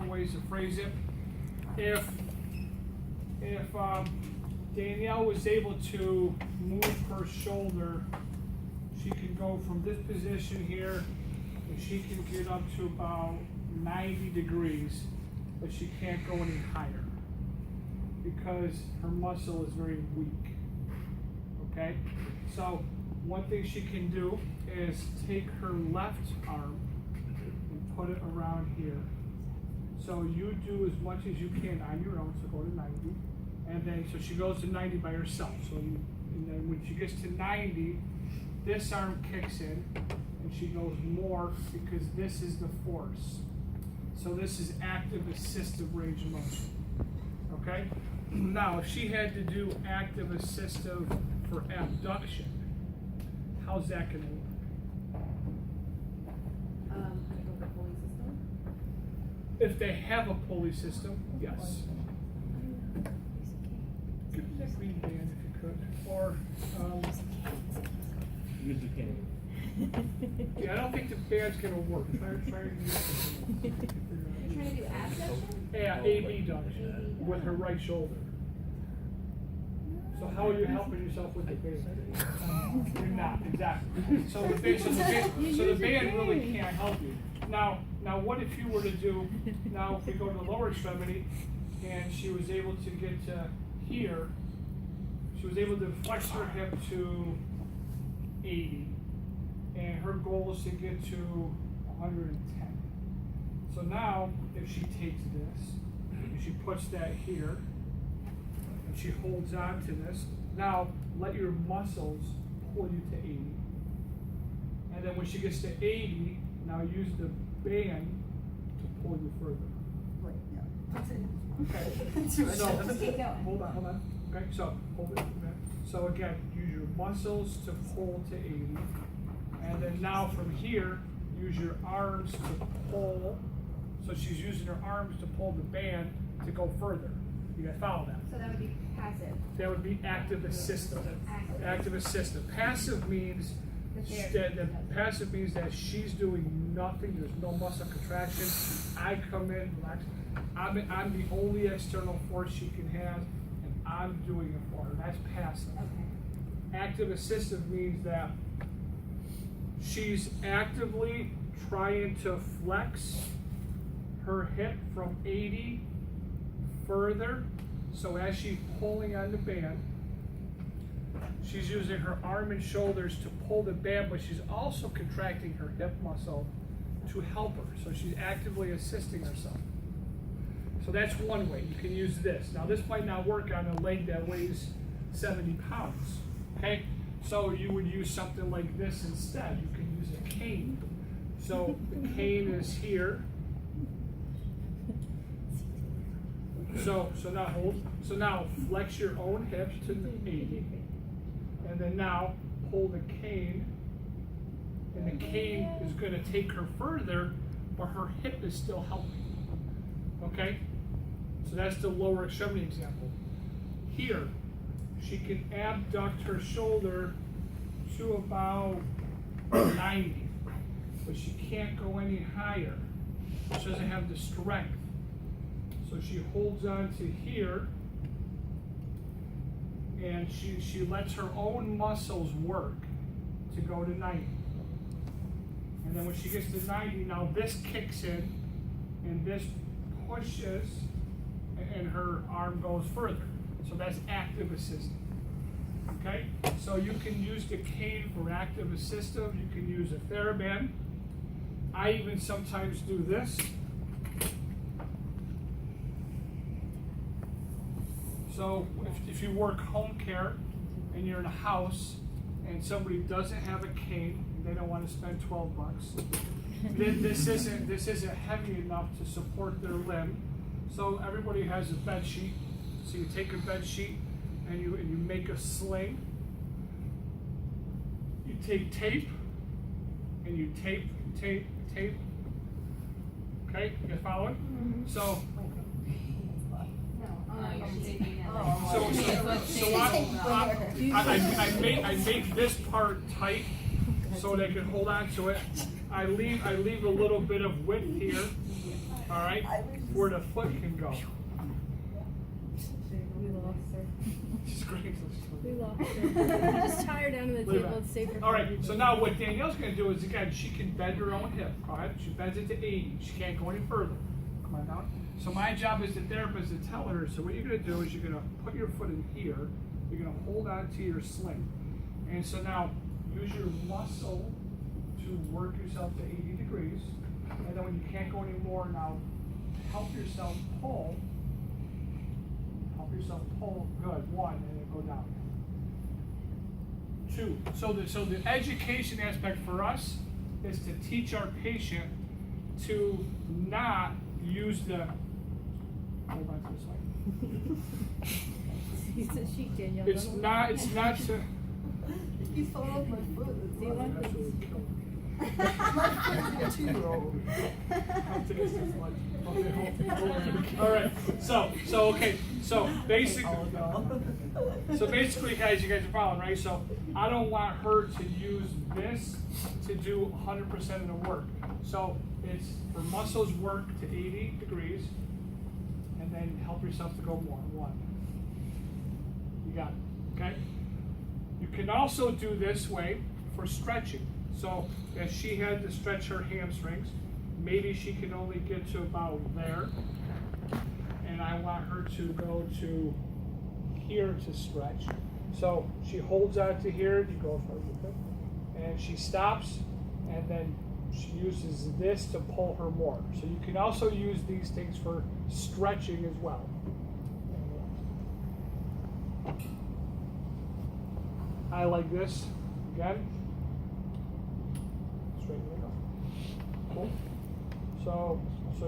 different ways to phrase it. If Danielle was able to move her shoulder, she can go from this position here, and she can get up to about 90 degrees, but she can't go any higher because her muscle is very weak. Okay? So one thing she can do is take her left arm and put it around here. So you do as much as you can on your own, so go to 90. And then, so she goes to 90 by herself. So, and then when she gets to 90, this arm kicks in, and she goes more because this is the force. So this is active assistive range of motion. Okay? Now, if she had to do active assistive for abduction, how's that going to work? If they have a pulley system, yes. Give me that green band if you could. Or, yeah, I don't think the band's going to work. Try to use it. You're trying to do abduction? Yeah, abduction with her right shoulder. So how are you helping yourself with the band? You're not, exactly. So the band really can't help you. Now, what if you were to do, now if we go to the lower extremity, and she was able to get to here, she was able to flex her hip to 80, and her goal is to get to 110. So now, if she takes this, and she puts that here, and she holds on to this, now let your muscles pull you to 80. And then when she gets to 80, now use the band to pull you further. Wait, no. That's it. Okay. Just keep going. Hold on. Okay, so hold it. So again, use your muscles to pull to 80. And then now from here, use your arms to pull. So she's using her arms to pull the band to go further. You guys follow that? So that would be passive. That would be active assistive. Active assistive. Passive means passive means that she's doing nothing. There's no muscle contraction. I come in, relax. I'm the only external force she can have, and I'm doing it for her. That's passive. Okay. Active assistive means that she's actively trying to flex her hip from 80 further. So as she's pulling on the band, she's using her arm and shoulders to pull the band, but she's also contracting her hip muscle to help her. So she's actively assisting herself. So that's one way. You can use this. Now this might not work on a leg that weighs 70 pounds. Okay? So you would use something like this instead. You can use a cane. So the cane is here. So now hold. So now flex your own hips to 80. And then now pull the cane. And the cane is going to take her further, but her hip is still helping. Okay? So that's the lower extremity example. Here, she can abduct her shoulder to about 90, but she can't go any higher. She doesn't have the strength. So she holds on to here, and she lets her own muscles work to go to 90. And then when she gets to 90, now this kicks in, and this pushes, and her arm goes further. So that's active assistive. Okay? So you can use the cane for active assistive. You can use a TheraBand. I even sometimes do this. So if you work home care and you're in a house and somebody doesn't have a cane, and they don't want to spend $12, then this isn't heavy enough to support their limb. So everybody has a bed sheet. So you take a bed sheet and you make a sling. You take tape and you tape. Okay, you guys following? Mm-hmm. So I make this part tight so they can hold on to it. I leave a little bit of width here, all right, where the foot can go. We lost her. She's great. We lost her. Just tie her down to the Leave table it. and save her. All right, so now what Danielle's gonna do is, again, she can bend her own hip, all right? She bends it to 80, she can't go any further. Come on down. So my job as the therapist is to tell her, so what you're gonna do is you're gonna put your foot in here, you're gonna hold on to your sling. And so now, use your muscle to work yourself to 80 degrees. And then when you can't go anymore, now help yourself pull. Help yourself pull, good, 1, and then go down. 2. So the education aspect for us is to teach our patient to not use the, hold on to this way. He's a sheep, Danielle. It's not to. He's falling off my foot. See what? Absolutely kill me. My foot's a 2-year-old. I'll take this as lunch. Okay, all right. So okay. So basically, guys, you guys are following, right? So I don't want her to use this to do 100% of the work. So it's her muscles work to 80 degrees, and then help yourself to go more. 1. You got it. Okay. You can also do this way for stretching. So if she had to stretch her hamstrings, maybe she can only get to about there. And I want her to go to here to stretch. So she holds out to here, you go for it, and she stops, and then she uses this to pull her more. So you can also use these things for stretching as well. I like this, again. Straight leg up. Cool. So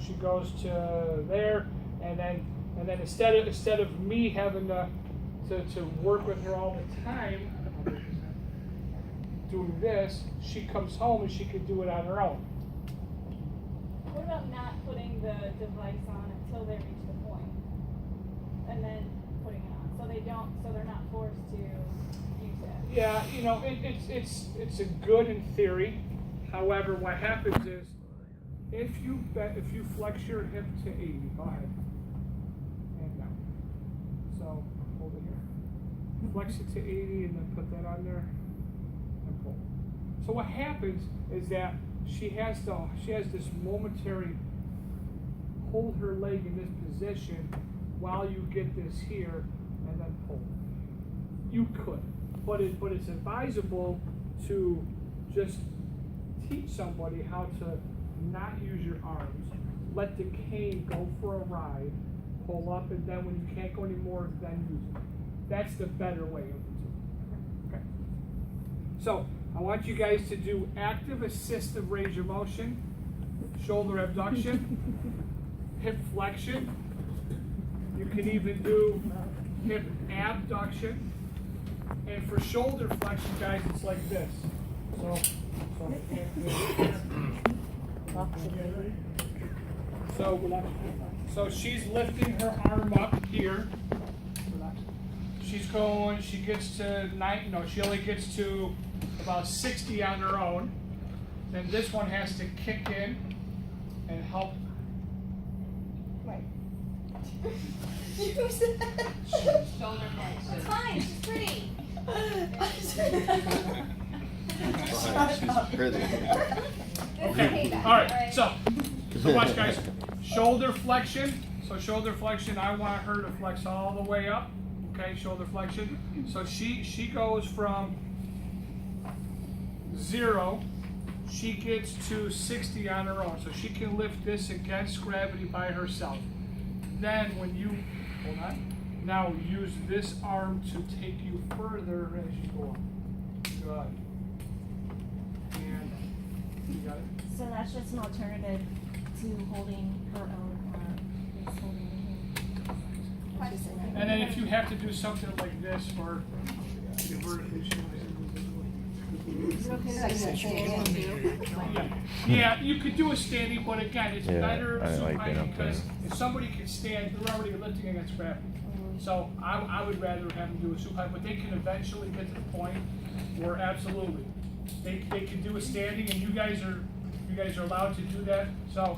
she goes to there, and then instead of me having to work with her all the time doing this, she comes home and she can do it on her own. What about not putting the device on until they reach the point, and then putting it on, so they're not forced to use it? Yeah, you know, it's a good in theory. However, what happens is if you flex your hip to 80, go ahead, and down. So hold it here. Flex it to 80, and then put that on there, and pull. So what happens is that she has this momentary hold her leg in this position while you get this here, and then pull. You could, but it's advisable to just teach somebody how to not use your arms, let the cane go for a ride, pull up, and then when you can't go anymore, then use it. That's the better way of the two. Okay. So I want you guys to do active assistive range of motion, shoulder abduction, hip flexion. You can even do hip abduction. And for shoulder flexion, guys, it's like this. So she's lifting her arm up here. She's going, she gets to she only gets to about 60 on her own. Then this one has to kick in and help. Right. You said. Shoulder flexion. It's fine, she's pretty. Okay, all right, so watch, guys. Shoulder flexion. So shoulder flexion, I want her to flex all the way up. Okay, shoulder flexion. So she goes from 0, she gets to 60 on her own. So she can lift this against gravity by herself. Then when you, hold on, now use this arm to take you further as you go up. Good. And you got it? So that's just an alternative to holding her own arm. Is holding her hand. And then if you have to do something like this for your vertically yeah, you could do a standing, but again, it's better because if somebody can stand, they're already lifting against gravity. So I would rather have them do a supine, but they can eventually get to the point where absolutely they can do a standing, and you guys are You guys are allowed to do that, so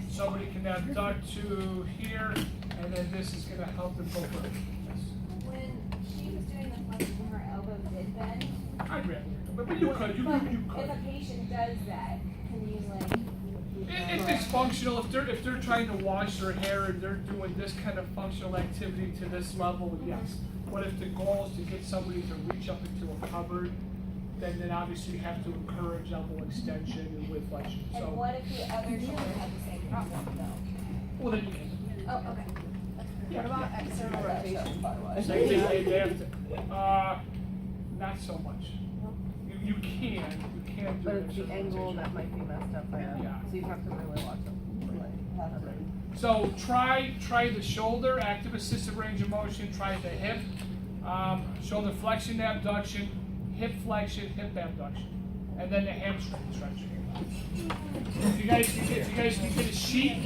somebody can abduct to here, and then this is gonna help them go further. Yes. When she was doing the flexion, her elbow did bend. I'd rather, but you could, you But could. if a patient does that, can you like? If it's functional, if they're trying to wash their hair and they're doing this kind of functional activity to this level, yes. But if the goal is to get somebody to reach up into a cupboard, then obviously you have to encourage elbow extension and with flexion, so. And what if the other shoulder had the same problem though? Well, then you can. Oh, okay. What about external rotation, by the way? They have to, not so much. You can do it. But it's the angle that might be messed up by that, Yeah. so you have to really watch them. So try the shoulder, active assistive range of motion, try the hip, shoulder flexion, abduction, hip flexion, hip abduction, and then the hamstring stretching. If you guys can get a sheet,